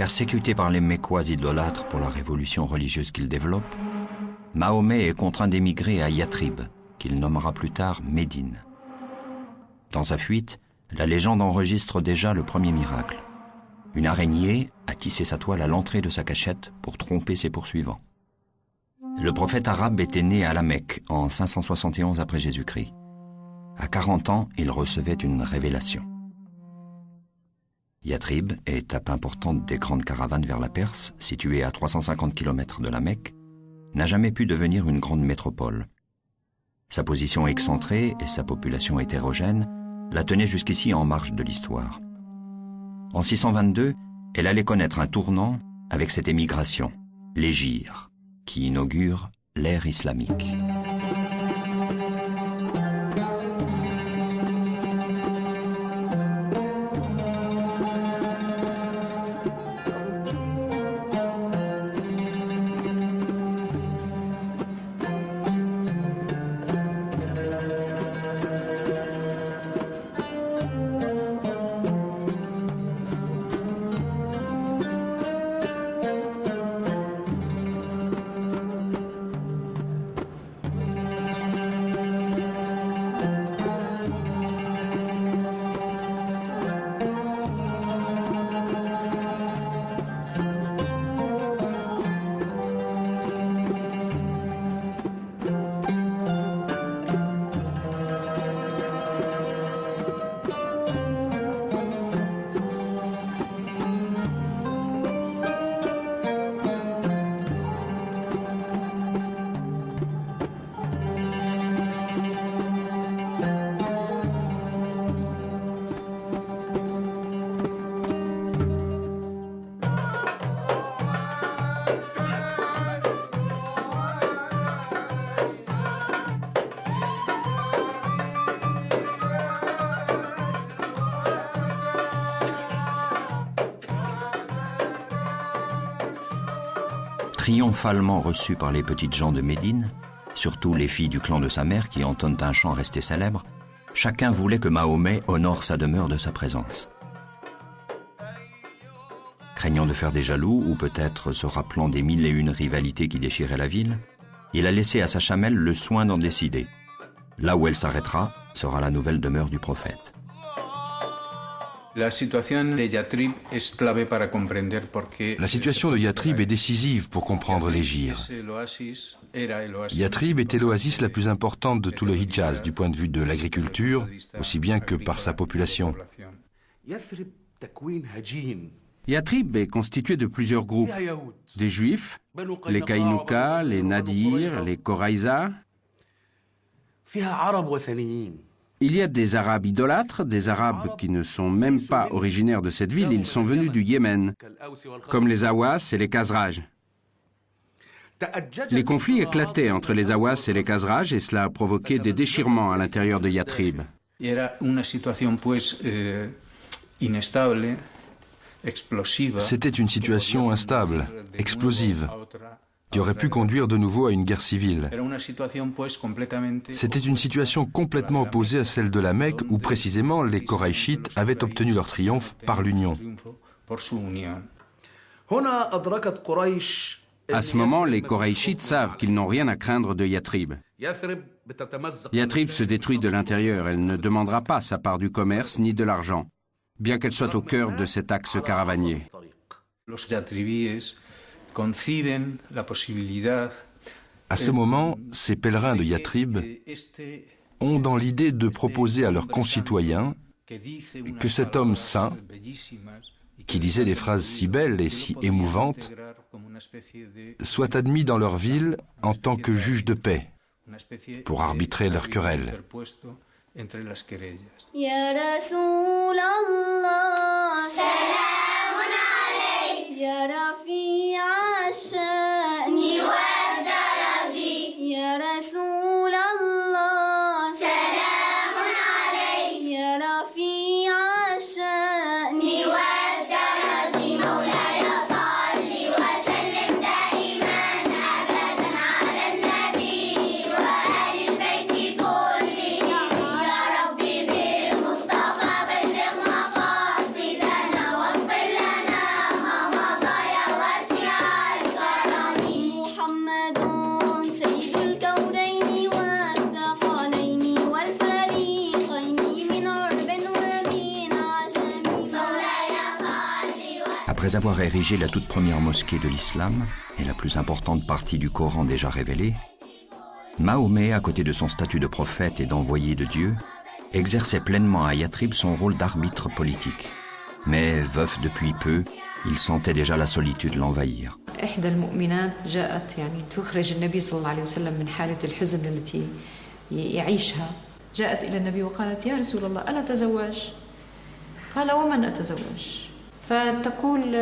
Persécuté par les Mécois idolâtres pour la révolution religieuse qu'il développe, Mahomet est contraint d'émigrer à Yathrib, qu'il nommera plus tard Médine. Dans sa fuite, la légende enregistre déjà le premier miracle. Une araignée a tissé sa toile à l'entrée de sa cachette pour tromper ses poursuivants. Le prophète arabe était né à la Mecque en 571 après Jésus-Christ. À 40 ans, il recevait une révélation. Yathrib, étape importante des grandes caravanes vers la Perse, située à 350 km de la Mecque, n'a jamais pu devenir une grande métropole. Sa position excentrée et sa population hétérogène la tenaient jusqu'ici en marge de l'histoire. En 622, elle allait connaître un tournant avec cette émigration, l'Hégire, qui inaugure l'ère islamique. Triomphalement reçu par les petites gens de Médine, surtout les filles du clan de sa mère qui entonnent un chant resté célèbre, chacun voulait que Mahomet honore sa demeure de sa présence. Craignant de faire des jaloux, ou peut-être se rappelant des 1001 rivalités qui déchiraient la ville, il a laissé à sa chamelle le soin d'en décider. Là où elle s'arrêtera sera la nouvelle demeure du prophète. La situation de Yathrib est décisive pour comprendre l'Hégire. Yathrib était l'oasis la plus importante de tout le Hijaz du point de vue de l'agriculture, aussi bien que par sa population. Yathrib est constitué de plusieurs groupes. Des Juifs, les Kaïnouka, les Nadir, les Koraïza. Il y a des Arabes idolâtres, des Arabes qui ne sont même pas originaires de cette ville, ils sont venus du Yémen, comme les Awas et les Khazraj. Les conflits éclataient entre les Awas et les Khazraj et cela a provoqué des déchirements à l'intérieur de Yathrib. C'était une situation instable, explosive, qui aurait pu conduire de nouveau à une guerre civile. C'était une situation complètement opposée à celle de la Mecque, où précisément les Koraïchites avaient obtenu leur triomphe par l'union. À ce moment, les Koraïchites savent qu'ils n'ont rien à craindre de Yathrib. Yathrib se détruit de l'intérieur, elle ne demandera pas sa part du commerce ni de l'argent, bien qu'elle soit au cœur de cet axe caravanier. À ce moment, ces pèlerins de Yathrib ont dans l'idée de proposer à leurs concitoyens que cet homme saint, qui disait des phrases si belles et si émouvantes, soit admis dans leur ville en tant que juge de paix, pour arbitrer leurs querelles. يا رفيع الشأن والدرج يا رسول الله سلام عليك يا رفيع الشأن والدرج مولاي صل وسلم دائما أبدا على النبي وآل البيت كلهم يا ربي بالمصطفى بلغ مقاصدنا واغفر لنا ما مضى Après avoir érigé la toute première mosquée de l'islam et la plus importante partie du Coran déjà révélée, Mahomet, à côté de son statut de prophète et d'envoyé de Dieu, exerçait pleinement à Yathrib son rôle d'arbitre politique. Mais veuf depuis peu, il sentait déjà la solitude l'envahir. إحدى المؤمنات جاءت تخرج النبي صلى الله عليه وسلم من حالة الحزن التي يعيشها. جاءت إلى النبي وقالت: يا رسول الله ألا أتزوج؟ قال: ومن أتزوج؟ فتقول: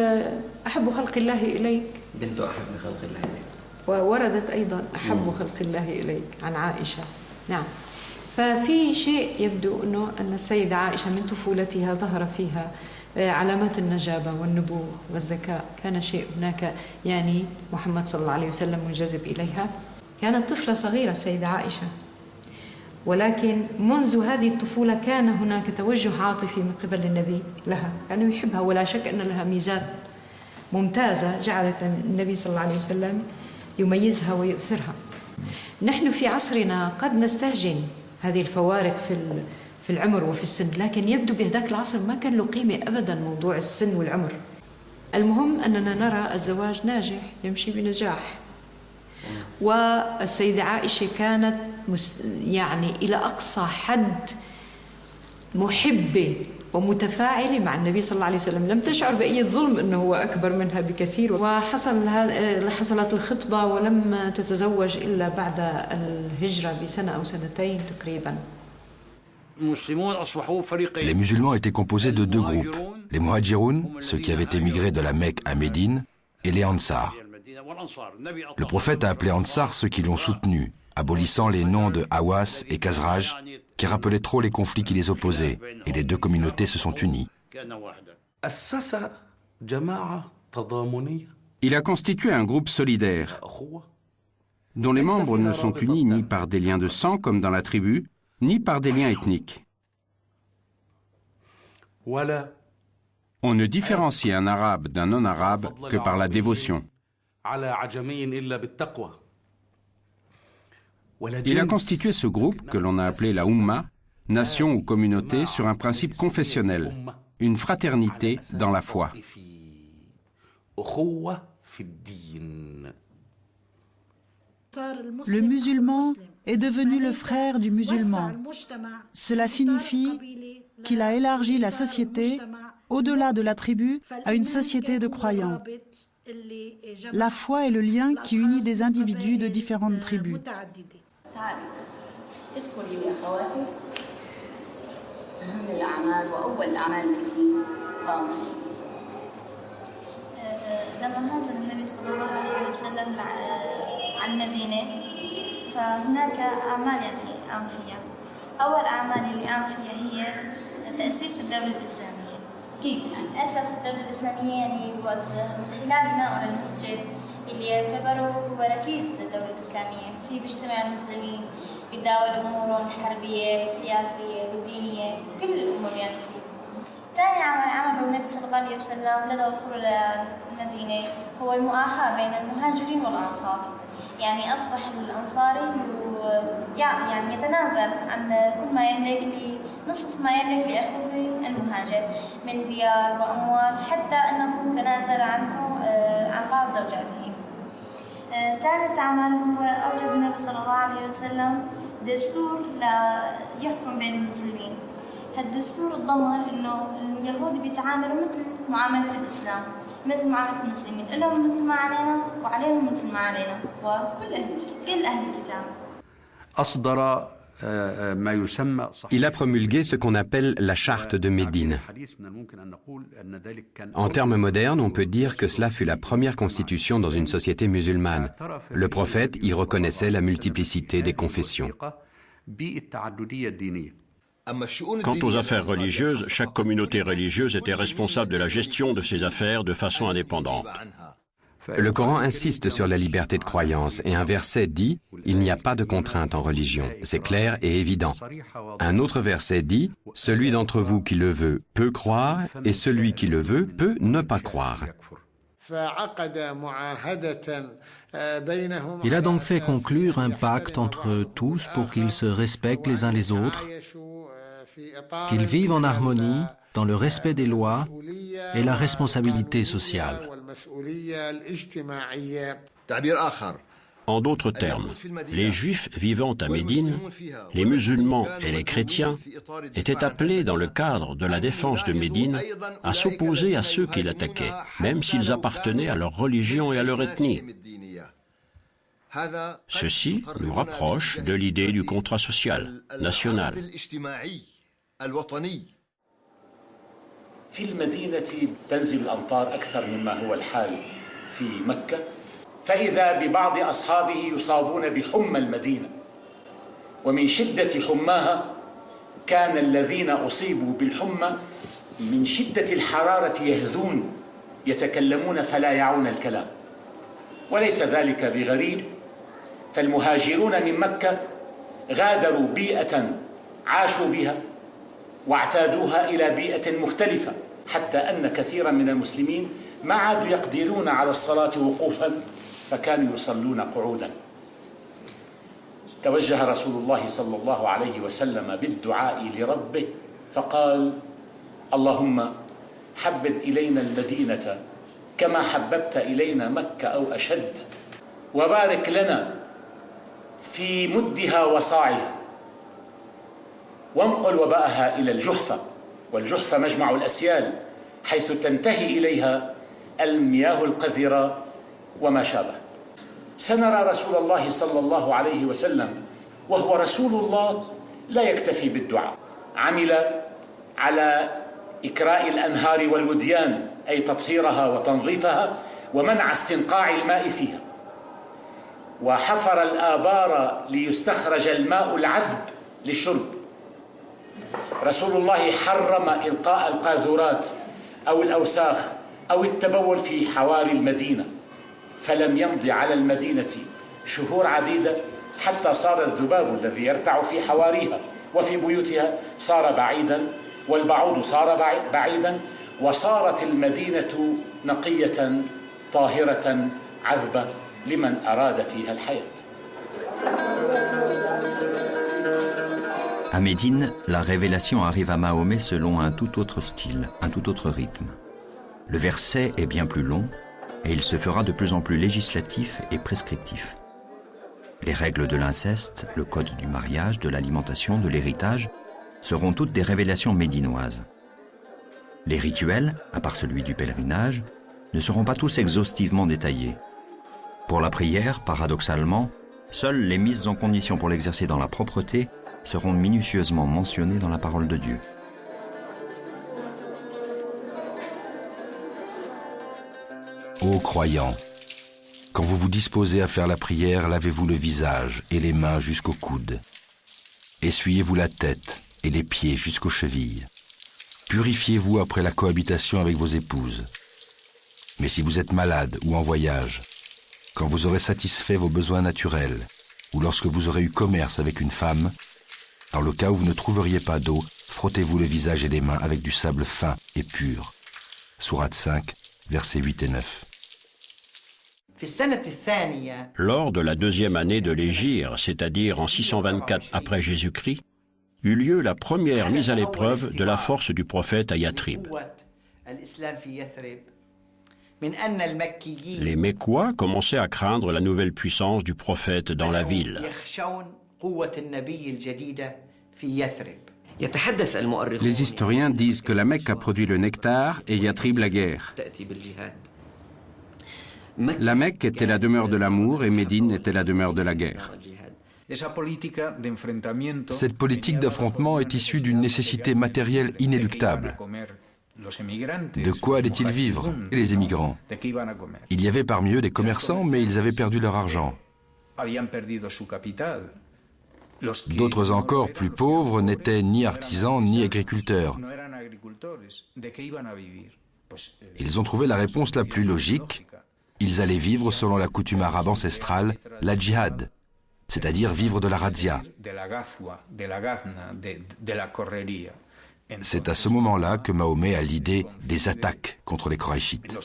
أحب خلق الله إليك. بنت أحب خلق الله إليك. ووردت أيضا أحب خلق الله إليك عن عائشة. نعم. ففي شيء يبدو أن السيدة عائشة من طفولتها ظهر فيها علامات النجابة والنبوغ والذكاء. كان شيء هناك محمد صلى الله عليه وسلم منجذب إليها. كانت طفلة صغيرة السيدة عائشة، ولكن منذ هذه الطفولة كان هناك توجه عاطفي من قبل النبي لها. كان يحبها، ولا شك أن لها ميزات ممتازة جعلت النبي صلى الله عليه وسلم يميزها ويؤثرها. نحن في عصرنا قد نستهجن هذه الفوارق في العمر وفي السن، لكن يبدو بهذاك العصر ما كان له قيمة أبدا موضوع السن والعمر. المهم أننا نرى الزواج ناجح يمشي بنجاح. والسيدة عائشة كانت إلى أقصى حد محبة ومتفاعلة مع النبي صلى الله عليه وسلم، لم تشعر بأي ظلم أنه هو أكبر منها بكثير. حصلت الخطبة ولم تتزوج إلا بعد الهجرة بسنة أو سنتين تقريبا. Les musulmans étaient composés de deux groupes, les Muhajiroun, ceux qui avaient émigré de la Mecque à Médine, et les Ansar. Le prophète a appelé Ansar ceux qui l'ont soutenu, abolissant les noms de Hawas et Khazraj, qui rappelaient trop les conflits qui les opposaient, et les deux communautés se sont unies. Il a constitué un groupe solidaire, dont les membres ne sont unis ni par des liens de sang comme dans la tribu, ni par des liens ethniques. On ne différencie un arabe d'un non-arabe que par la dévotion. Il a constitué ce groupe, que l'on a appelé la Ummah, nation ou communauté, sur un principe confessionnel, une fraternité dans la foi. Le musulman est devenu le frère du musulman. Cela signifie qu'il a élargi la société, au-delà de la tribu, à une société de croyants. La foi est le lien qui unit des individus de différentes tribus. لما هاجر النبي صلى الله عليه وسلم على المدينة فهناك أعمال قام فيها. أول أعمال اللي قام فيها هي تأسيس الدولة الإسلامية. كيف تأسس الدولة الإسلامية؟ من خلال بناء المسجد اللي يعتبره هو ركيز للدولة الإسلامية. فيه بيجتمع المسلمين يتداولوا أمورهم الحربية والسياسية والدينية كل الأمور فيه. ثاني عمل عمله النبي صلى الله عليه وسلم لدى وصوله للمدينة هو المؤاخاة بين المهاجرين والأنصار. أصبح الأنصاري يتنازل عن كل ما يملك نصف ما يملك لأخوه المهاجر من ديار وأموال، حتى أنه تنازل عنه عن بعض زوجاته. ثالث عمل هو أوجد النبي صلى الله عليه وسلم دستور يحكم بين المسلمين. هالدستور ضمن انه اليهود بيتعاملوا مثل معامله الاسلام، مثل معامله المسلمين، لهم مثل ما علينا وعليهم مثل ما علينا، وكل اهل الكتاب. Il a promulgué ce qu'on appelle la charte de Médine. En termes modernes, on peut dire que cela fut la première constitution dans une société musulmane. Le prophète y reconnaissait la multiplicité des confessions. Quant aux affaires religieuses, chaque communauté religieuse était responsable de la gestion de ses affaires de façon indépendante. Le Coran insiste sur la liberté de croyance et un verset dit « Il n'y a pas de contrainte en religion ». C'est clair et évident. Un autre verset dit « Celui d'entre vous qui le veut peut croire et celui qui le veut peut ne pas croire ». Il a donc fait conclure un pacte entre tous pour qu'ils se respectent les uns les autres, qu'ils vivent en harmonie dans le respect des lois et la responsabilité sociale. En d'autres termes, les Juifs vivant à Médine, les musulmans et les chrétiens étaient appelés dans le cadre de la défense de Médine à s'opposer à ceux qui l'attaquaient, même s'ils appartenaient à leur religion et à leur ethnie. Ceci nous rapproche de l'idée du contrat social, national. في المدينة تنزل الأمطار أكثر مما هو الحال في مكة فإذا ببعض أصحابه يصابون بحمى المدينة ومن شدة حماها كان الذين أصيبوا بالحمى من شدة الحرارة يهذون يتكلمون فلا يعون الكلام وليس ذلك بغريب فالمهاجرون من مكة غادروا بيئة عاشوا بها واعتادوها إلى بيئة مختلفة حتى أن كثيرا من المسلمين ما عادوا يقدرون على الصلاة وقوفا فكانوا يصلون قعودا توجه رسول الله صلى الله عليه وسلم بالدعاء لربه فقال اللهم حبب إلينا المدينة كما حببت إلينا مكة أو أشد وبارك لنا في مدها وصاعها وانقل وباءها إلى الجحفة والجحفة مجمع الأسيال حيث تنتهي إليها المياه القذرة وما شابه سنرى رسول الله صلى الله عليه وسلم وهو رسول الله لا يكتفي بالدعاء عمل على إكراء الأنهار والوديان أي تطهيرها وتنظيفها ومنع استنقاع الماء فيها وحفر الآبار ليستخرج الماء العذب للشرب رسول الله حرم إلقاء القاذورات أو الأوساخ أو التبول في حواري المدينة فلم يمض على المدينة شهور عديدة حتى صار الذباب الذي يرتع في حواريها وفي بيوتها صار بعيدا والبعوض صار بعيدا وصارت المدينة نقية طاهرة عذبة لمن أراد فيها الحياة. À Médine, la révélation arrive à Mahomet selon un tout autre style, un tout autre rythme. Le verset est bien plus long et il se fera de plus en plus législatif et prescriptif. Les règles de l'inceste, le code du mariage, de l'alimentation, de l'héritage seront toutes des révélations médinoises. Les rituels, à part celui du pèlerinage, ne seront pas tous exhaustivement détaillés. Pour la prière, paradoxalement, seules les mises en condition pour l'exercer dans la propreté seront minutieusement mentionnées dans la parole de Dieu. Ô croyants, quand vous vous disposez à faire la prière, lavez-vous le visage et les mains jusqu'aux coudes. Essuyez-vous la tête et les pieds jusqu'aux chevilles. Purifiez-vous après la cohabitation avec vos épouses. Mais si vous êtes malade ou en voyage, quand vous aurez satisfait vos besoins naturels, ou lorsque vous aurez eu commerce avec une femme, dans le cas où vous ne trouveriez pas d'eau, frottez-vous le visage et les mains avec du sable fin et pur. Sourate 5, versets 8 et 9. Lors de la deuxième année de l'Hégire, c'est-à-dire en 624 après Jésus-Christ, eut lieu la première mise à l'épreuve de la force du prophète à Yatrib. Les Mécois commençaient à craindre la nouvelle puissance du prophète dans la ville. Les historiens disent que la Mecque a produit le nectar et Yatrib la guerre. La Mecque était la demeure de l'amour et Médine était la demeure de la guerre. Cette politique d'affrontement est issue d'une nécessité matérielle inéluctable. De quoi allaient-ils vivre, les émigrants? Il y avait parmi eux des commerçants, mais ils avaient perdu leur argent. D'autres encore, plus pauvres, n'étaient ni artisans ni agriculteurs. Ils ont trouvé la réponse la plus logique. Ils allaient vivre selon la coutume arabe ancestrale, la djihad, c'est-à-dire vivre de la razzia. C'est à ce moment-là que Mahomet a l'idée des attaques contre les Qurayshites.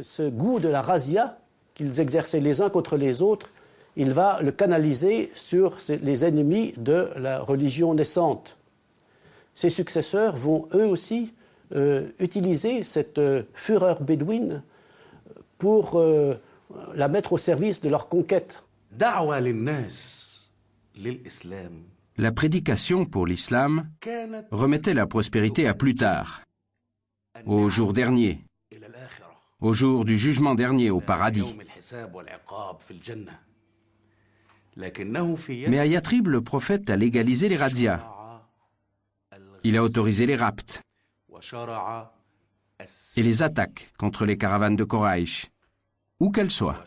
Ce goût de la razzia qu'ils exerçaient les uns contre les autres, il va le canaliser sur les ennemis de la religion naissante. ses successeurs vont eux aussi utiliser cette fureur bédouine pour la mettre au service de leur conquête. La prédication pour l'islam remettait la prospérité à plus tard, au jour dernier, au jour du jugement dernier au paradis. Mais à Yatrib, le prophète a légalisé les razzias. Il a autorisé les rapts et les attaques contre les caravanes de Quraïsh, où qu'elles soient.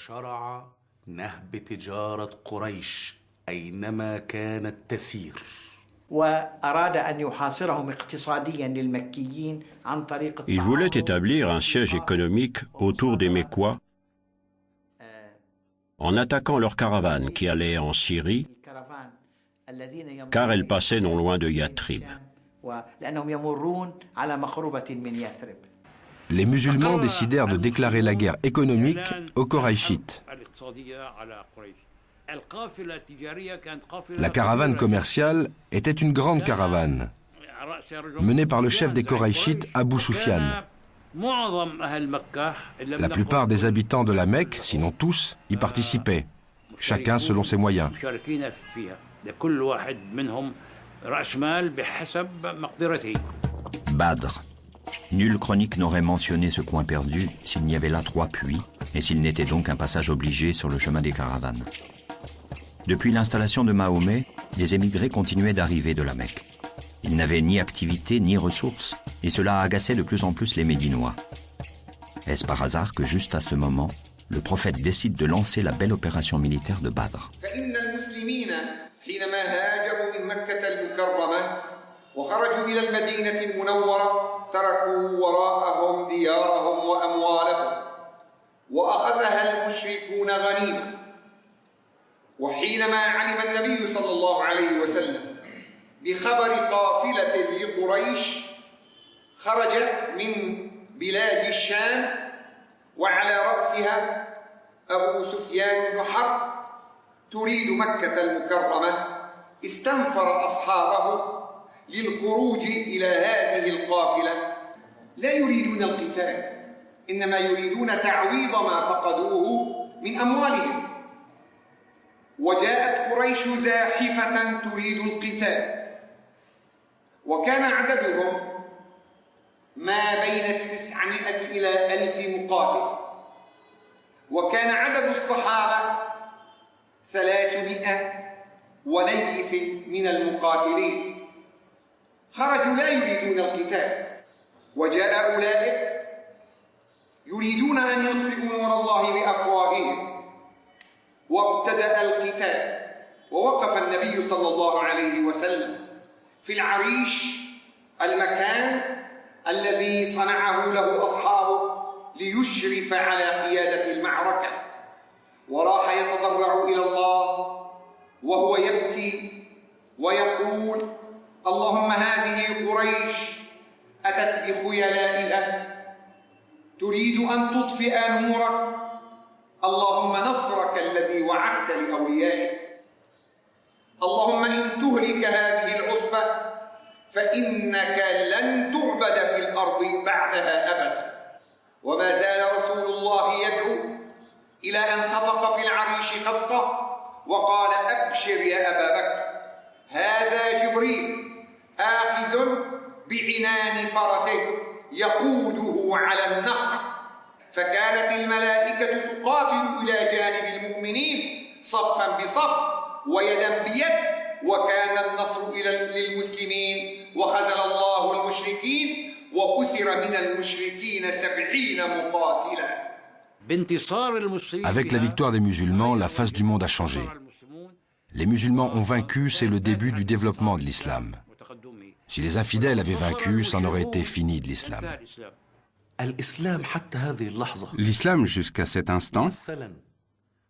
Il voulait établir un siège économique autour des Mécois en attaquant leurs caravanes qui allaient en Syrie, car elles passaient non loin de Yatrib. Les musulmans décidèrent de déclarer la guerre économique aux Quraïchites. La caravane commerciale était une grande caravane, menée par le chef des Quraïchites, Abu Sufyan. La plupart des habitants de la Mecque, sinon tous, y participaient, chacun selon ses moyens. Badr. Nulle chronique n'aurait mentionné ce coin perdu s'il n'y avait là 3 puits et s'il n'était donc un passage obligé sur le chemin des caravanes. Depuis l'installation de Mahomet, les émigrés continuaient d'arriver de la Mecque. Ils n'avaient ni activité ni ressources et cela agaçait de plus en plus les Médinois. Est-ce par hasard que juste à ce moment, le prophète décide de lancer la belle opération militaire de Badr? وخرجوا إلى المدينة المنورة تركوا وراءهم ديارهم وأموالهم وأخذها المشركون غنيمة وحينما علم النبي صلى الله عليه وسلم بخبر قافلة لقريش خرج من بلاد الشام وعلى رأسها أبو سفيان بن حرب تريد مكة المكرمة استنفر أصحابه للخروج إلى هذه القافلة لا يريدون القتال إنما يريدون تعويض ما فقدوه من أموالهم وجاءت قريش زاحفة تريد القتال وكان عددهم ما بين 900 إلى 1000 مقاتل وكان عدد الصحابة 300 ونيف من المقاتلين خرجوا لا يريدون القتال وجاء أولئك يريدون أن يطفئوا نور الله بأفواههم وابتدأ القتال ووقف النبي صلى الله عليه وسلم في العريش المكان الذي صنعه له أصحابه ليشرف على قيادة المعركة وراح يتضرع إلى الله وهو يبكي ويقول اللهم هذه قريش أتت بخيلائها تريد أن تطفئ نورك اللهم نصرك الذي وعدت لأوليائك اللهم إن تهلك هذه العصبة فإنك لن تعبد في الأرض بعدها أبدا وما زال رسول الله يدعو إلى أن خفق في العريش خفقة وقال أبشر يا أبا بكر هذا جبريل آخذ بعنان فرسه يقوده على النقع فكانت الملائكة تقاتل إلى جانب المؤمنين صفا بصف ويدا بيد وكان النصر للمسلمين وخذل الله المشركين وأسر من المشركين 70 مقاتلا. Avec la victoire des musulmans, la face du monde a changé. Les musulmans ont vaincu, c'est le début du développement de l'islam. Si les infidèles avaient vaincu, c'en aurait été fini de l'islam. L'islam, jusqu'à cet instant,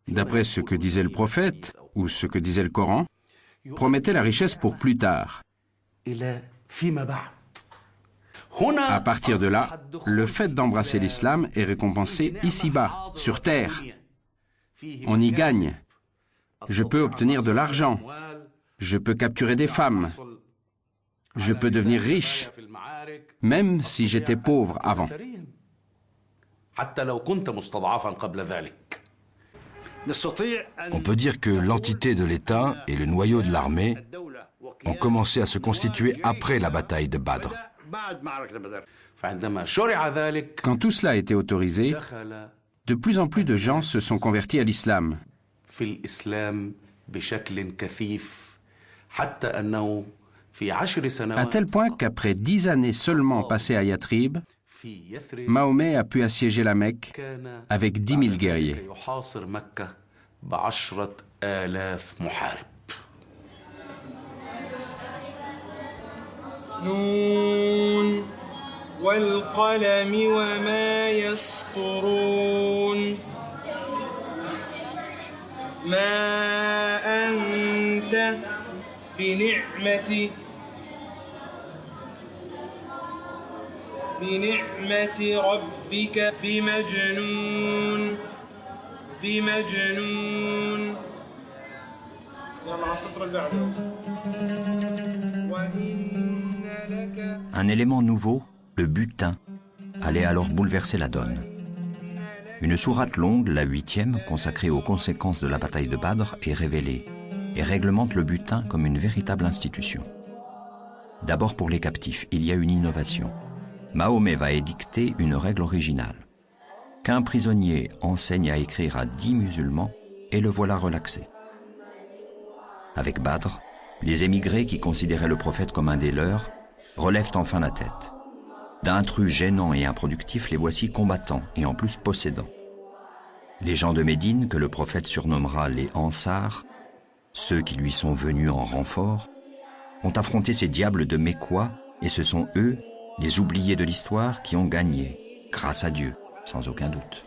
d'après ce que disait le prophète ou ce que disait le Coran, promettait la richesse pour plus tard. À partir de là, le fait d'embrasser l'islam est récompensé ici-bas, sur terre. On y gagne. Je peux obtenir de l'argent. Je peux capturer des femmes. Je peux devenir riche, même si j'étais pauvre avant. On peut dire que l'entité de l'État et le noyau de l'armée ont commencé à se constituer après la bataille de Badr. Quand tout cela a été autorisé, de plus en plus de gens se sont convertis à l'islam. À tel point qu'après 10 années seulement passées à Yathrib, Mahomet a pu assiéger la Mecque avec 10 000 guerriers. نون والقلم وما يسطرون ما أنت بنعمة ربك بمجنون يلا على السطر اللي بعده Un élément nouveau, le butin, allait alors bouleverser la donne. Une sourate longue, la 8e, consacrée aux conséquences de la bataille de Badr, est révélée et réglemente le butin comme une véritable institution. D'abord pour les captifs, il y a une innovation. Mahomet va édicter une règle originale. Qu'un prisonnier enseigne à écrire à 10 musulmans et le voilà relaxé. Avec Badr, les émigrés qui considéraient le prophète comme un des leurs relèvent enfin la tête. D'intrus gênants et improductifs, les voici combattants et en plus possédants. Les gens de Médine, que le prophète surnommera les Ansars, ceux qui lui sont venus en renfort, ont affronté ces diables de Mécois et ce sont eux, les oubliés de l'histoire, qui ont gagné, grâce à Dieu, sans aucun doute.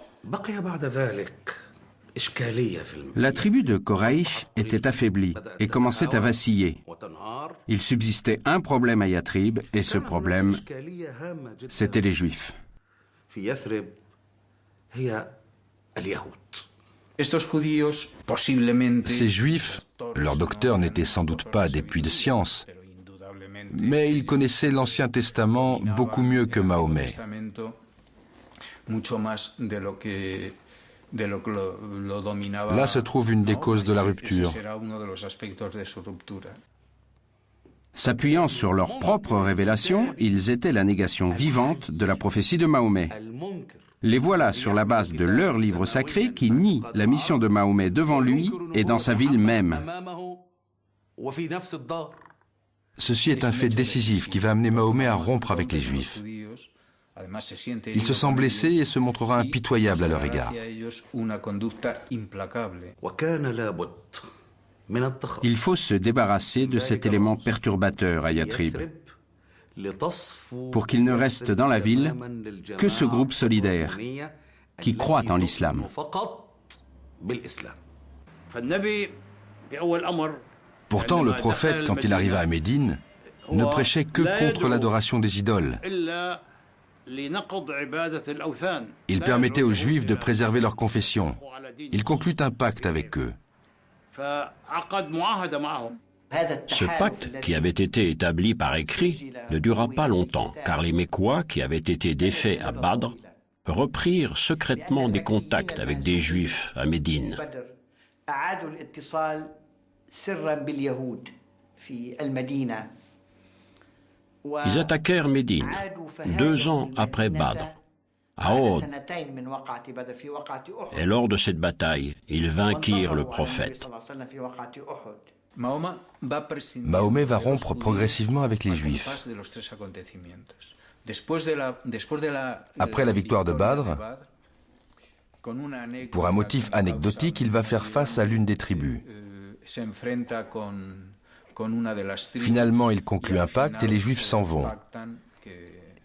La tribu de Koraïch était affaiblie et commençait à vaciller. Il subsistait un problème à Yathrib et ce problème, c'était les Juifs. Ces Juifs, leurs docteurs n'étaient sans doute pas des puits de science, mais ils connaissaient l'Ancien Testament beaucoup mieux que Mahomet. Là se trouve une des causes de la rupture. S'appuyant sur leur propre révélation, ils étaient la négation vivante de la prophétie de Mahomet. Les voilà sur la base de leur livre sacré qui nie la mission de Mahomet devant lui et dans sa ville même. Ceci est un fait décisif qui va amener Mahomet à rompre avec les Juifs. Il se sent blessé et se montrera impitoyable à leur égard. Il faut se débarrasser de cet élément perturbateur à Yathrib pour qu'il ne reste dans la ville que ce groupe solidaire qui croit en l'islam. Pourtant, le prophète, quand il arriva à Médine, ne prêchait que contre l'adoration des idoles. Il permettait aux Juifs de préserver leur confession. Il conclut un pacte avec eux. Ce pacte, qui avait été établi par écrit, ne dura pas longtemps, car les Mécois, qui avaient été défaits à Badr, reprirent secrètement des contacts avec des Juifs à Médine. Ils attaquèrent Médine 2 ans après Badr, à Uhud. Et lors de cette bataille, ils vainquirent le prophète. Mahomet va rompre progressivement avec les Juifs. Après la victoire de Badr, pour un motif anecdotique, il va faire face à l'une des tribus. Finalement, il conclut un pacte et les Juifs s'en vont.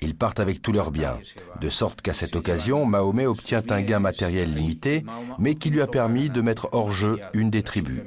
Ils partent avec tous leurs biens, de sorte qu'à cette occasion, Mahomet obtient un gain matériel limité, mais qui lui a permis de mettre hors jeu une des tribus.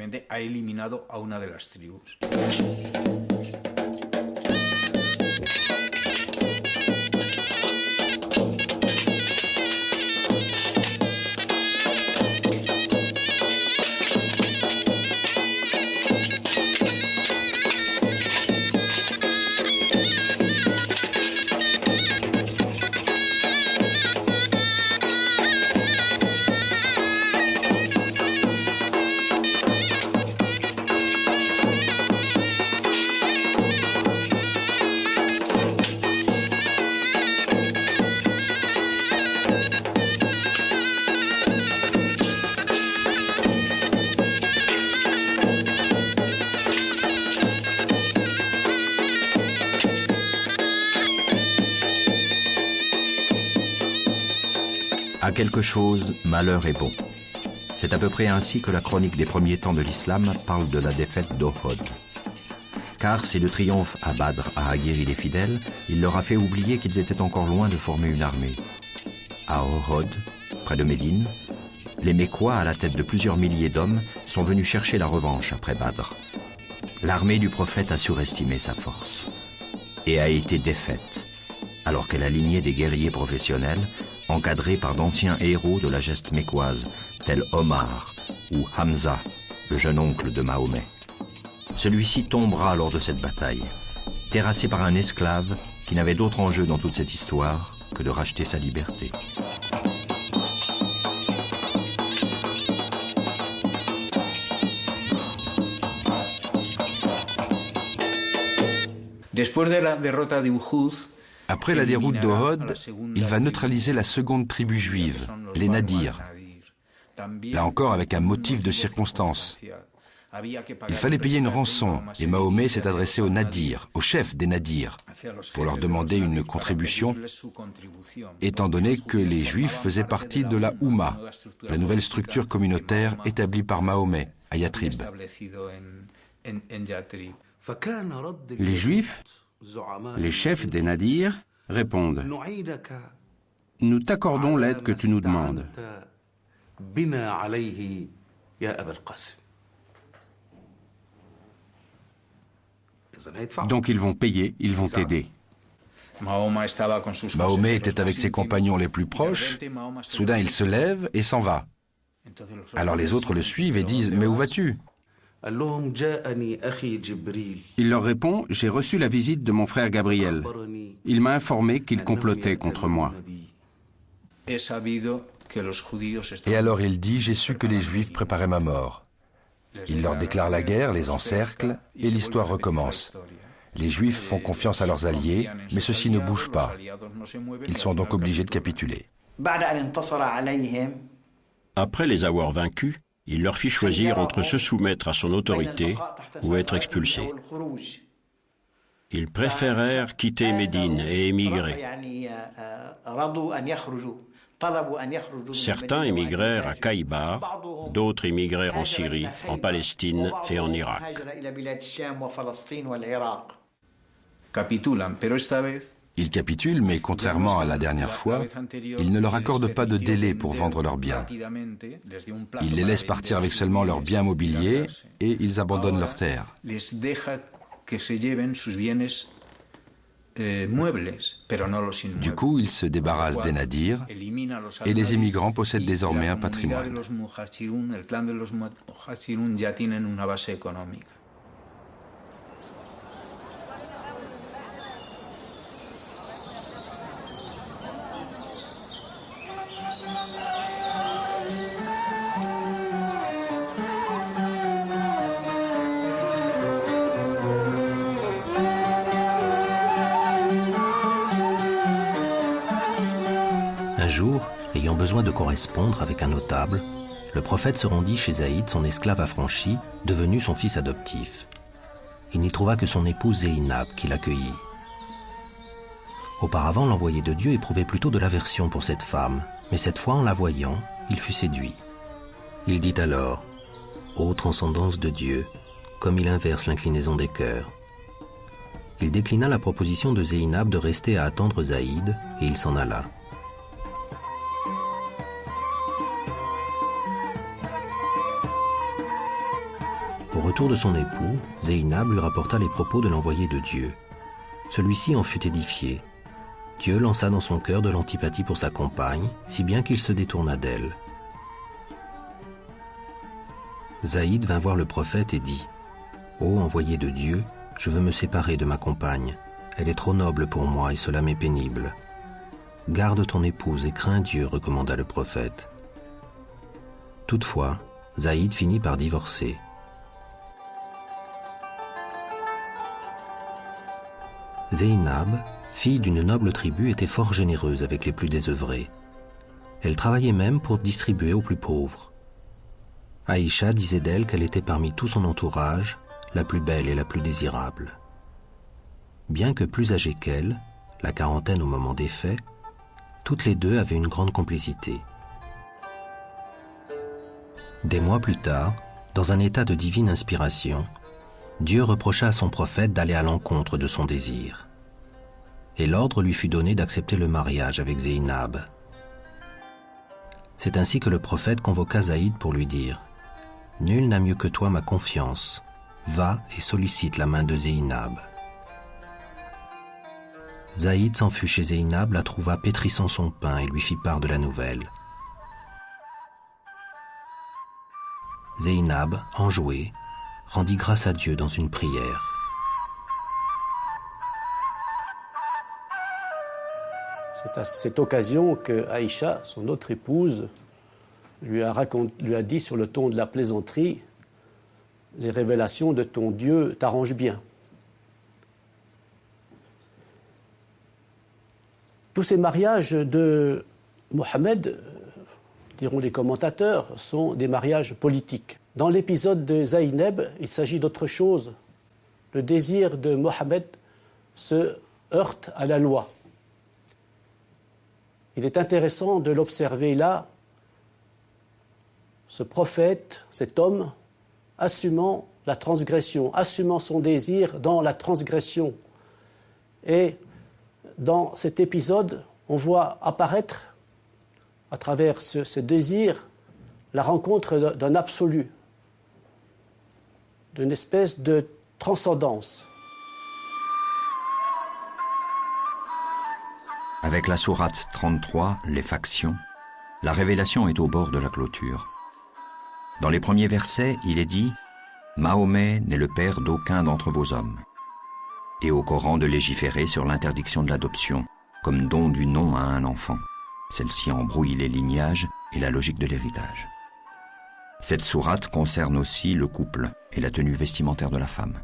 À quelque chose, malheur est bon. C'est à peu près ainsi que la chronique des premiers temps de l'islam parle de la défaite d'Ohod. Car si le triomphe à Badr a aguerri les fidèles, il leur a fait oublier qu'ils étaient encore loin de former une armée. À Ohod, près de Médine, les Mécois, à la tête de plusieurs milliers d'hommes, sont venus chercher la revanche après Badr. L'armée du prophète a surestimé sa force et a été défaite, alors que la lignée des guerriers professionnels, encadrée par d'anciens héros de la geste mécoise, tels Omar ou Hamza, le jeune oncle de Mahomet. Celui-ci tombera lors de cette bataille, terrassé par un esclave qui n'avait d'autre enjeu dans toute cette histoire que de racheter sa liberté. Après la déroute d'Ohod, il va neutraliser la seconde tribu juive, les Nadirs. Là encore avec un motif de circonstance. Il fallait payer une rançon et Mahomet s'est adressé aux Nadirs, aux chefs des Nadirs, pour leur demander une contribution, étant donné que les Juifs faisaient partie de la Oumma, la nouvelle structure communautaire établie par Mahomet à Yatrib. Les Juifs, les chefs des Nadirs, répondent « Nous t'accordons l'aide que tu nous demandes. » Donc ils vont payer, ils vont t'aider. Mahomet était avec ses compagnons les plus proches. Soudain, il se lève et s'en va. Alors les autres le suivent et disent « Mais où vas-tu » Il leur répond « J'ai reçu la visite de mon frère Gabriel. Il m'a informé qu'il complotait contre moi. » Et alors il dit « J'ai su que les Juifs préparaient ma mort. » Il leur déclare la guerre, les encercle, et l'histoire recommence. Les Juifs font confiance à leurs alliés, mais ceux-ci ne bougent pas. Ils sont donc obligés de capituler. Après les avoir vaincus, il leur fit choisir entre se soumettre à son autorité ou être expulsés. Ils préférèrent quitter Médine et émigrer. Certains émigrèrent à Kaïbar, d'autres émigrèrent en Syrie, en Palestine et en Irak. Ils capitulent, mais contrairement à la dernière fois, ils ne leur accordent pas de délai pour vendre leurs biens. Ils les laissent partir avec seulement leurs biens mobiliers et ils abandonnent leurs terres. Du coup, ils se débarrassent des Nadirs et les immigrants possèdent désormais un patrimoine. Un jour, ayant besoin de correspondre avec un notable, le prophète se rendit chez Zaïd, son esclave affranchi, devenu son fils adoptif. Il n'y trouva que son épouse Zéinab qui l'accueillit. Auparavant, l'envoyé de Dieu éprouvait plutôt de l'aversion pour cette femme, mais cette fois, en la voyant, il fut séduit. Il dit alors « Ô transcendance de Dieu, comme il inverse l'inclinaison des cœurs !» Il déclina la proposition de Zéinab de rester à attendre Zaïd et il s'en alla. Au retour de son époux, Zéinab lui rapporta les propos de l'envoyé de Dieu. Celui-ci en fut édifié. Dieu lança dans son cœur de l'antipathie pour sa compagne, si bien qu'il se détourna d'elle. Zaïd vint voir le prophète et dit « Ô envoyé de Dieu, je veux me séparer de ma compagne. Elle est trop noble pour moi et cela m'est pénible. Garde ton épouse et crains Dieu, recommanda le prophète. Toutefois, Zaïd finit par divorcer. Zéinab, fille d'une noble tribu, était fort généreuse avec les plus désœuvrés. Elle travaillait même pour distribuer aux plus pauvres. Aïcha disait d'elle qu'elle était parmi tout son entourage la plus belle et la plus désirable. Bien que plus âgée qu'elle, la quarantaine au moment des faits, toutes les deux avaient une grande complicité. Des mois plus tard, dans un état de divine inspiration, Dieu reprocha à son prophète d'aller à l'encontre de son désir. Et l'ordre lui fut donné d'accepter le mariage avec Zéinab. C'est ainsi que le prophète convoqua Zaïd pour lui dire « Nul n'a mieux que toi ma confiance. Va et sollicite la main de Zéinab. » Zaïd s'en fut chez Zéinab, la trouva pétrissant son pain et lui fit part de la nouvelle. Zéinab, enjouée, rendit grâce à Dieu dans une prière. C'est à cette occasion que Aïcha, son autre épouse, lui a dit sur le ton de la plaisanterie « Les révélations de ton Dieu t'arrangent bien ». Tous ces mariages de Mohammed, diront les commentateurs, sont des mariages politiques. Dans l'épisode de Zaynab, il s'agit d'autre chose. Le désir de Mohammed se heurte à la loi. Il est intéressant de l'observer là, ce prophète, cet homme, assumant la transgression, assumant son désir dans la transgression. Et dans cet épisode, on voit apparaître, à travers ce désir, la rencontre d'un absolu, d'une espèce de transcendance. Avec la sourate 33, les factions, la révélation est au bord de la clôture. Dans les premiers versets, il est dit « Mahomet n'est le père d'aucun d'entre vos hommes » et au Coran de légiférer sur l'interdiction de l'adoption comme don du nom à un enfant. Celle-ci embrouille les lignages et la logique de l'héritage. Cette sourate concerne aussi le couple et la tenue vestimentaire de la femme.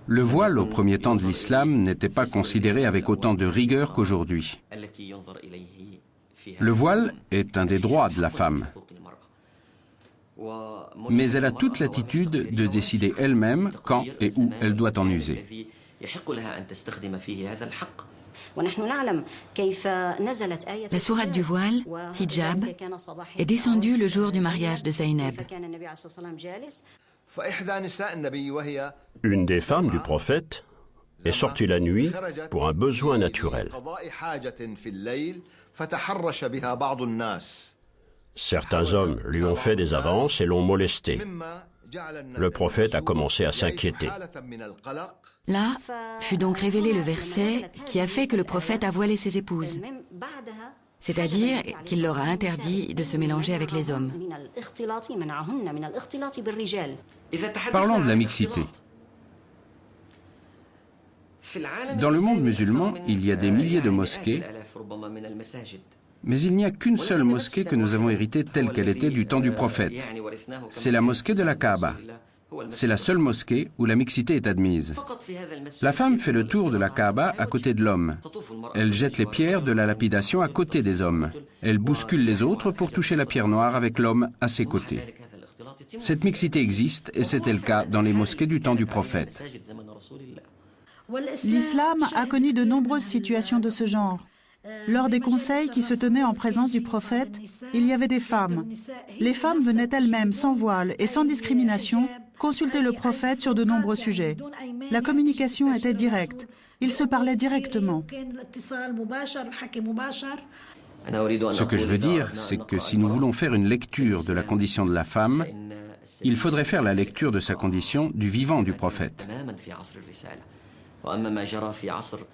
Le voile, au premier temps de l'islam, n'était pas considéré avec autant de rigueur qu'aujourd'hui. Le voile est un des droits de la femme. Mais elle a toute l'attitude de décider elle-même quand et où elle doit en user. La sourate du voile, hijab, est descendue le jour du mariage de Zaynab. Une des femmes du prophète est sortie la nuit pour un besoin naturel. Certains hommes lui ont fait des avances et l'ont molesté. Le prophète a commencé à s'inquiéter. Là fut donc révélé le verset qui a fait que le prophète a voilé ses épouses, c'est-à-dire qu'il leur a interdit de se mélanger avec les hommes. Parlons de la mixité. Dans le monde musulman, il y a des milliers de mosquées, mais il n'y a qu'une seule mosquée que nous avons héritée telle qu'elle était du temps du prophète. C'est la mosquée de la Kaaba. C'est la seule mosquée où la mixité est admise. La femme fait le tour de la Kaaba à côté de l'homme. Elle jette les pierres de la lapidation à côté des hommes. Elle bouscule les autres pour toucher la pierre noire avec l'homme à ses côtés. Cette mixité existe et c'était le cas dans les mosquées du temps du prophète. L'islam a connu de nombreuses situations de ce genre. Lors des conseils qui se tenaient en présence du prophète, il y avait des femmes. Les femmes venaient elles-mêmes sans voile et sans discrimination consulter le prophète sur de nombreux sujets. La communication était directe. Ils se parlaient directement. Ce que je veux dire, c'est que si nous voulons faire une lecture de la condition de la femme, il faudrait faire la lecture de sa condition du vivant du prophète.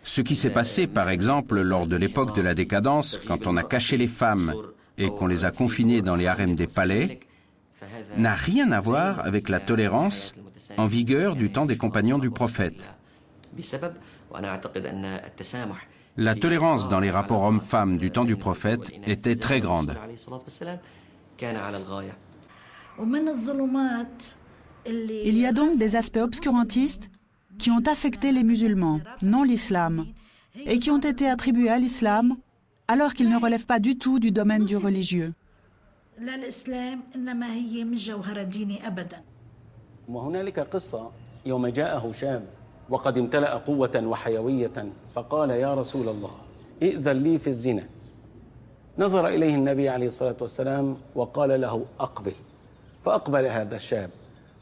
Ce qui s'est passé, par exemple, lors de l'époque de la décadence, quand on a caché les femmes et qu'on les a confinées dans les harems des palais, n'a rien à voir avec la tolérance en vigueur du temps des compagnons du prophète. La tolérance dans les rapports hommes-femmes du temps du prophète était très grande. Il y a donc des aspects obscurantistes qui ont affecté les musulmans, non l'islam, et qui ont été attribués à l'islam alors qu'ils ne relèvent pas du tout du domaine du religieux. وهنالك قصة يوم جاءه شاب وقد امتلأ قوة وحيوية فقال يا رسول الله ائذن لي في الزنا نظر إليه النبي عليه الصلاة والسلام وقال له أقبل، فأقبل هذا الشاب،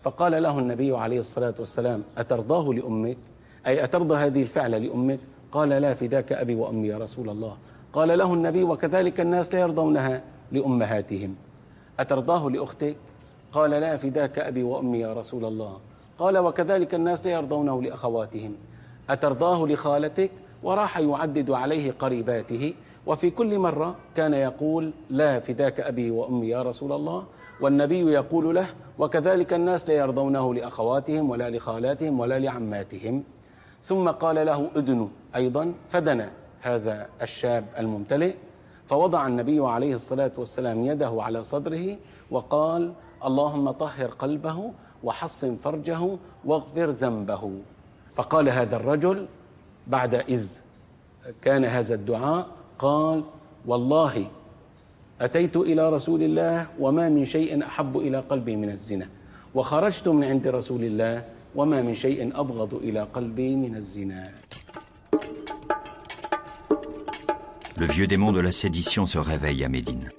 فقال له النبي عليه الصلاة والسلام أترضاه لأمك؟ أي أترضى هذه الفعلة لأمك؟ قال لا، فداك أبي وأمي يا رسول الله. قال له النبي وكذلك الناس لا يرضونها لأمهاتهم. أترضاه لأختك؟ قال لا، فداك أبي وأمي يا رسول الله. قال وكذلك الناس لا يرضونه لأخواتهم. أترضاه لخالتك؟ وراح يعدد عليه قريباته، وفي كل مرة كان يقول لا، فداك أبي وأمي يا رسول الله، والنبي يقول له وكذلك الناس لا يرضونه لأخواتهم ولا لخالاتهم ولا لعماتهم. ثم قال له أدن أيضا، فدنا هذا الشاب الممتلئ، فوضع النبي عليه الصلاة والسلام يده على صدره وقال اللهم طهر قلبه وحصن فرجه واغفر ذنبه. فقال هذا الرجل بعد إذ كان هذا الدعاء قال والله أتيت إلى رسول الله وما من شيء أحب إلى قلبي من الزنا، وخرجت من عند رسول الله وما من شيء أبغض إلى قلبي من الزنا. Le vieux démon de la sédition se réveille à Médine.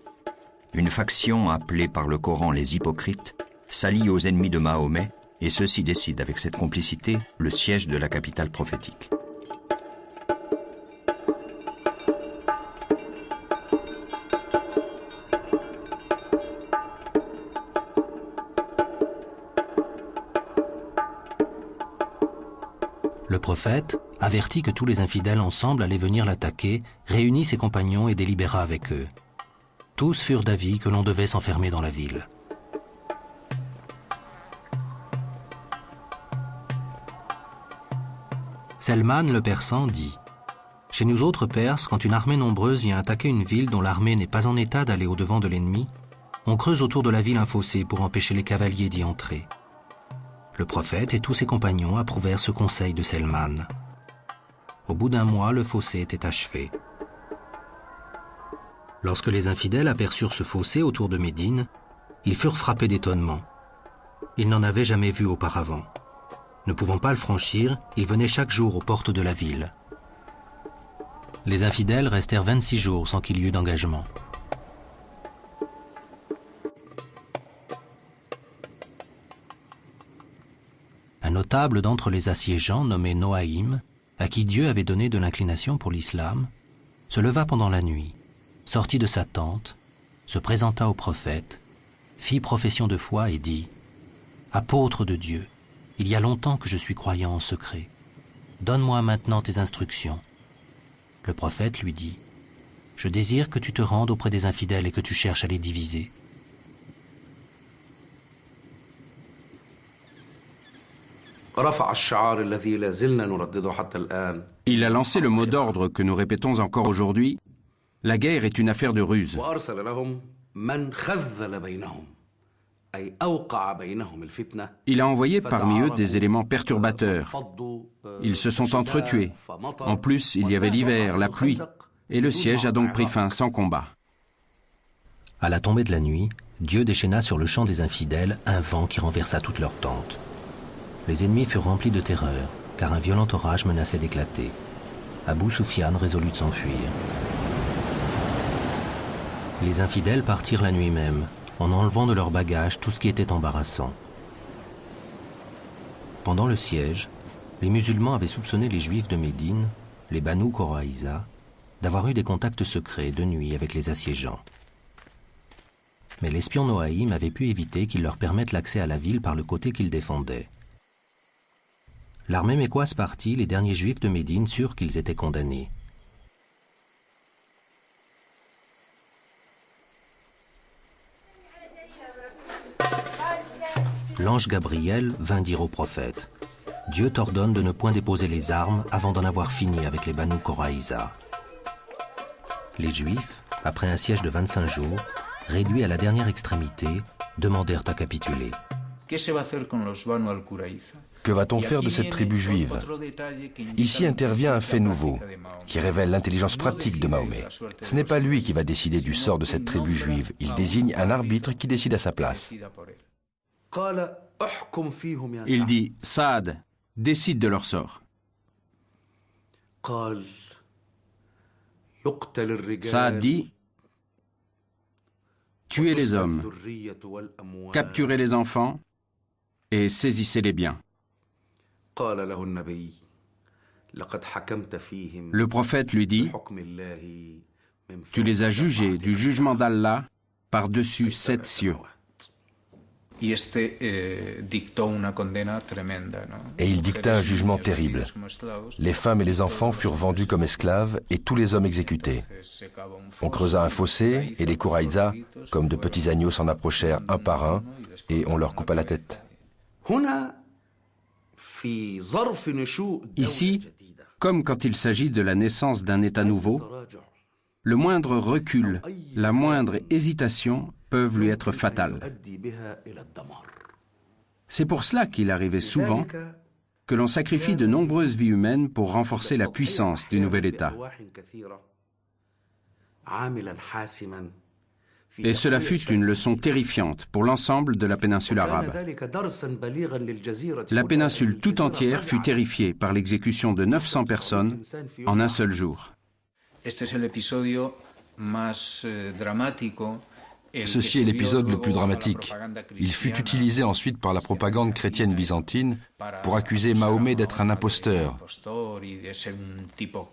Une faction appelée par le Coran les hypocrites s'allie aux ennemis de Mahomet et ceux-ci décident avec cette complicité le siège de la capitale prophétique. Le prophète, averti que tous les infidèles ensemble allaient venir l'attaquer, réunit ses compagnons et délibéra avec eux. Tous furent d'avis que l'on devait s'enfermer dans la ville. Selman le Persan dit « Chez nous autres Perses, quand une armée nombreuse vient attaquer une ville dont l'armée n'est pas en état d'aller au-devant de l'ennemi, on creuse autour de la ville un fossé pour empêcher les cavaliers d'y entrer. » Le prophète et tous ses compagnons approuvèrent ce conseil de Selman. Au bout d'un mois, le fossé était achevé. Lorsque les infidèles aperçurent ce fossé autour de Médine, ils furent frappés d'étonnement. Ils n'en avaient jamais vu auparavant. Ne pouvant pas le franchir, ils venaient chaque jour aux portes de la ville. Les infidèles restèrent 26 jours sans qu'il y eût d'engagement. Un notable d'entre les assiégeants, nommé Noaïm, à qui Dieu avait donné de l'inclination pour l'islam, se leva pendant la nuit, sortit de sa tente, se présenta au prophète, fit profession de foi et dit « Apôtre de Dieu, il y a longtemps que je suis croyant en secret. Donne-moi maintenant tes instructions. » Le prophète lui dit « Je désire que tu te rendes auprès des infidèles et que tu cherches à les diviser. » Il a lancé le mot d'ordre que nous répétons encore aujourd'hui. La guerre est une affaire de ruse. Il a envoyé parmi eux des éléments perturbateurs. Ils se sont entretués. En plus, il y avait l'hiver, la pluie, et le siège a donc pris fin sans combat. À la tombée de la nuit, Dieu déchaîna sur le champ des infidèles un vent qui renversa toutes leurs tentes. Les ennemis furent remplis de terreur, car un violent orage menaçait d'éclater. Abou Soufiane résolut de s'enfuir. Les infidèles partirent la nuit même, en enlevant de leurs bagages tout ce qui était embarrassant. Pendant le siège, les musulmans avaient soupçonné les juifs de Médine, les Banu Quraïza, d'avoir eu des contacts secrets de nuit avec les assiégeants. Mais l'espion Noaïm avait pu éviter qu'ils leur permettent l'accès à la ville par le côté qu'ils défendaient. L'armée mécoise partie, les derniers juifs de Médine surent qu'ils étaient condamnés. L'ange Gabriel vint dire au prophète « Dieu t'ordonne de ne point déposer les armes avant d'en avoir fini avec les Banu Quraïza. » Les Juifs, après un siège de 25 jours, réduits à la dernière extrémité, demandèrent à capituler. Que va-t-on faire de cette tribu juive? Ici intervient un fait nouveau, qui révèle l'intelligence pratique de Mahomet. Ce n'est pas lui qui va décider du sort de cette tribu juive, il désigne un arbitre qui décide à sa place. Il dit « Saad, décide de leur sort. » Saad dit tuez les hommes, capturez les enfants et saisissez les biens. Le prophète lui dit, tu les as jugés du jugement d'Allah par-dessus 7 cieux. Et il dicta un jugement terrible. Les femmes et les enfants furent vendus comme esclaves et tous les hommes exécutés. On creusa un fossé et les Quraïza, comme de petits agneaux, s'en approchèrent un par un et on leur coupa la tête. Ici, comme quand il s'agit de la naissance d'un État nouveau, le moindre recul, la moindre hésitation peuvent lui être fatales. C'est pour cela qu'il arrivait souvent que l'on sacrifie de nombreuses vies humaines pour renforcer la puissance du nouvel État. Et cela fut une leçon terrifiante pour l'ensemble de la péninsule arabe. La péninsule tout entière fut terrifiée par l'exécution de 900 personnes en un seul jour. Ceci est l'épisode le plus dramatique. Il fut utilisé ensuite par la propagande chrétienne byzantine pour accuser Mahomet d'être un imposteur,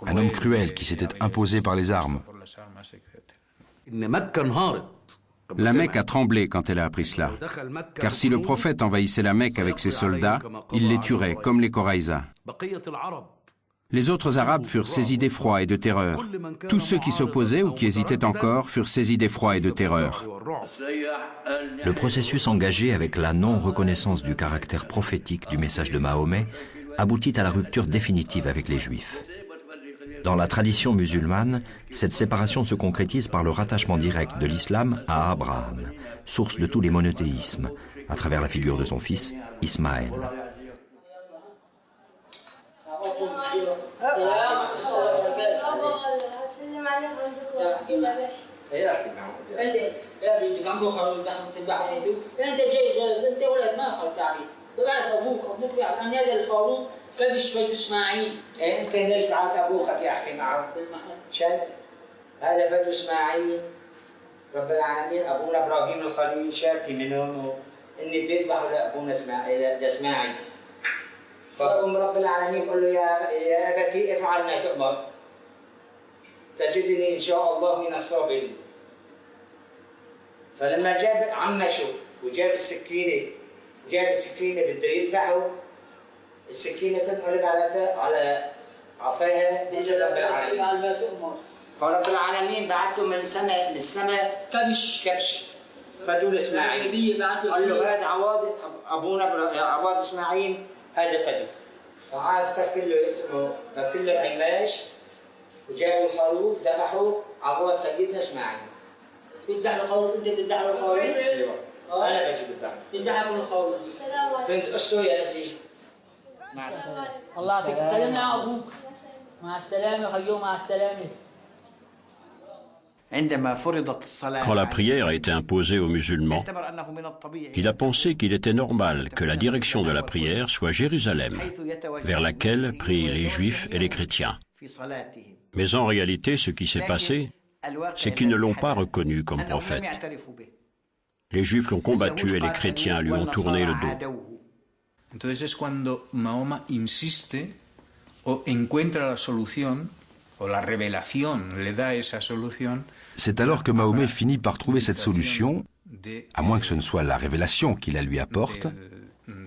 un homme cruel qui s'était imposé par les armes. La Mecque a tremblé quand elle a appris cela, car si le prophète envahissait la Mecque avec ses soldats, il les tuerait, comme les Quraïza. Les autres Arabes furent saisis d'effroi et de terreur. Tous ceux qui s'opposaient ou qui hésitaient encore furent saisis d'effroi et de terreur. Le processus engagé avec la non-reconnaissance du caractère prophétique du message de Mahomet aboutit à la rupture définitive avec les Juifs. Dans la tradition musulmane, cette séparation se concrétise par le rattachement direct de l'islam à Abraham, source de tous les monothéismes, à travers la figure de son fils, Ismaël. كبش فج اسماعيل انت ليش معك ابوك بيحكي معه شايف هذا فج اسماعيل رب العالمين ابونا ابراهيم الخليل شاتي منهم اني بيذبحوا لابونا اسماعيل فام رب العالمين يقول له يا ابتي افعل ما تؤمر تجدني ان شاء الله من الصابرين فلما جاب عمشه وجاب السكينه بده يذبحه السكينة تنقلب على عفاها بإذن رب العالمين. فرب العالمين بعته من السماء كبش فدول اسماعيل قال له هذا ابونا عواد اسماعيل هذا فدو وعاد فكر له عماش وجابوا الخروف ذبحوا عواد سيدنا اسماعيل. تذبح له خروف انت تذبح له خروف؟ انا بجيب الذبح تذبح له خروف فهمت قصته يا ابني؟ الله يعطيك سلمنا على ابوك مع السلامه خيو مع السلامه. Quand la prière a été imposée aux musulmans, il a pensé qu'il était normal que la direction de la prière soit Jérusalem, vers laquelle prient les Juifs et les chrétiens. Mais en réalité, ce qui s'est passé, c'est qu'ils ne l'ont pas reconnu comme prophète. Les Juifs l'ont combattu et les chrétiens lui ont tourné le dos. Entonces es cuando Mahoma insiste o encuentra la solución o la revelación le da esa solución. C'est alors que Mahomet finit par trouver cette solution, à moins que ce ne soit la révélation qui la lui apporte,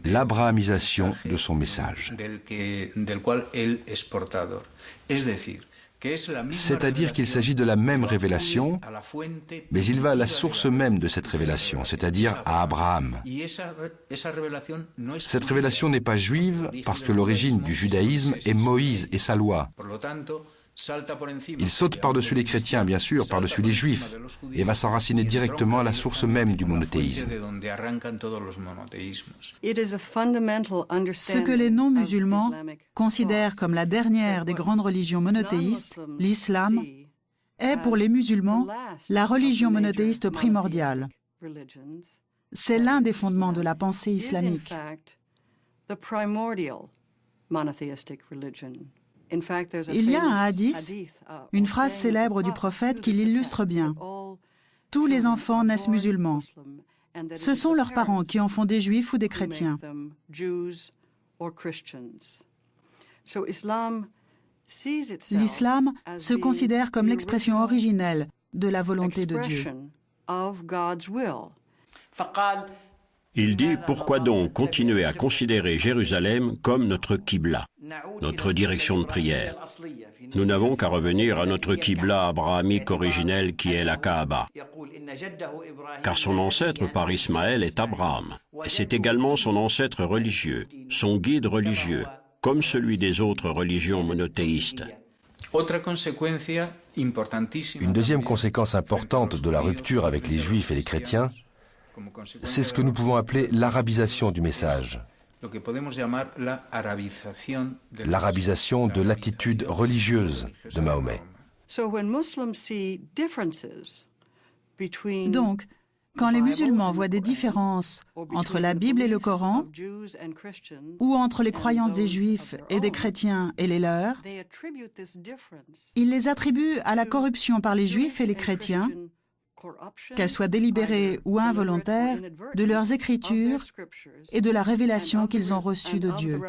l'abrahamisation de son message. Del cual él es portador. Es decir, c'est-à-dire qu'il s'agit de la même révélation, mais il va à la source même de cette révélation, c'est-à-dire à Abraham. Cette révélation n'est pas juive parce que l'origine du judaïsme est Moïse et sa loi. Il saute par-dessus les chrétiens, bien sûr, par-dessus les juifs, et va s'enraciner directement à la source même du monothéisme. Ce que les non-musulmans considèrent comme la dernière des grandes religions monothéistes, l'islam, est pour les musulmans la religion monothéiste primordiale. C'est l'un des fondements de la pensée islamique. Il y a un hadith, une phrase célèbre du prophète qui l'illustre bien. tous les enfants naissent musulmans. Ce sont leurs parents qui en font des juifs ou des chrétiens. L'islam se considère comme l'expression originelle de la volonté de Dieu. Il dit, pourquoi donc continuer à considérer Jérusalem comme notre Qibla, notre direction de prière? Nous n'avons qu'à revenir à notre Qibla abrahamique originel qui est la Kaaba. Car son ancêtre par Ismaël est Abraham, et c'est également son ancêtre religieux, son guide religieux, comme celui des autres religions monothéistes. Une deuxième conséquence importante de la rupture avec les Juifs et les chrétiens, c'est ce que nous pouvons appeler l'arabisation du message, l'arabisation de l'attitude religieuse de Mahomet. Donc, quand les musulmans voient des différences entre la Bible et le Coran, ou entre les croyances des Juifs et des chrétiens et les leurs, ils les attribuent à la corruption par les Juifs et les chrétiens, qu'elle soit délibérée ou involontaire, de leurs écritures et de la révélation qu'ils ont reçue de Dieu.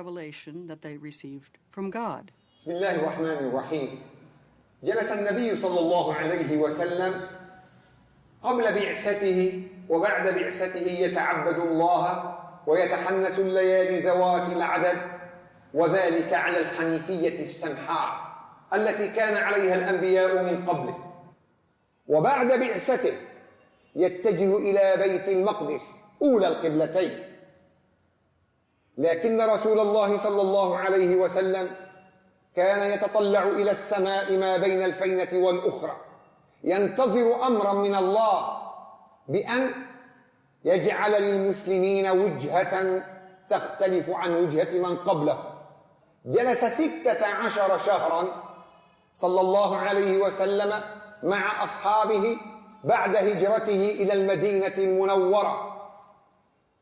قبل بعثته وبعد بعثته يتعبد الله ويتحنس الليالي ذوات العدد وذلك على الحنيفية السمحاء التي كان عليها الأنبياء من قبله وبعد بعثته يتجه إلى بيت المقدس أولى القبلتين لكن رسول الله صلى الله عليه وسلم كان يتطلع إلى السماء ما بين الفينة والأخرى ينتظر أمرا من الله بأن يجعل للمسلمين وجهة تختلف عن وجهة من قبله جلس 16 شهرا صلى الله عليه وسلم مع أصحابه بعد هجرته إلى المدينة المنورة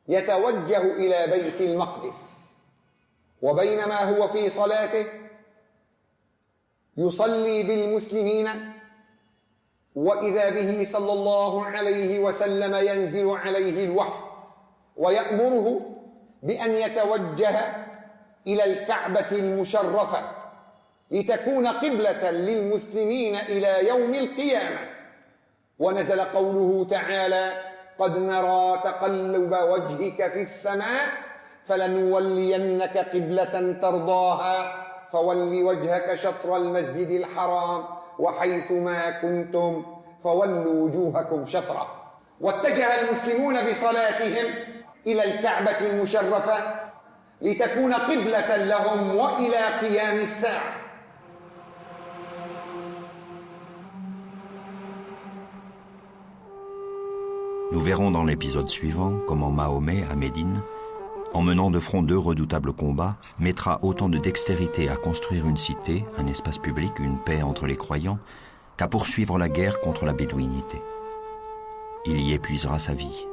يتوجه إلى بيت المقدس وبينما هو في صلاته يصلي بالمسلمين وإذا به صلى الله عليه وسلم ينزل عليه الوحي ويأمره بأن يتوجه إلى الكعبة المشرفة لتكون قبلة للمسلمين إلى يوم القيامة ونزل قوله تعالى قد نرى تقلب وجهك في السماء فلنولينك قبلة ترضاها فول وجهك شطر المسجد الحرام وحيث ما كنتم فولوا وجوهكم شطره واتجه المسلمون بصلاتهم إلى الكعبة المشرفة لتكون قبلة لهم وإلى قيام الساعة. Nous verrons dans l'épisode suivant comment Mahomet, à Médine, en menant de front 2 redoutables combats, mettra autant de dextérité à construire une cité, un espace public, une paix entre les croyants, qu'à poursuivre la guerre contre la bédouinité. Il y épuisera sa vie.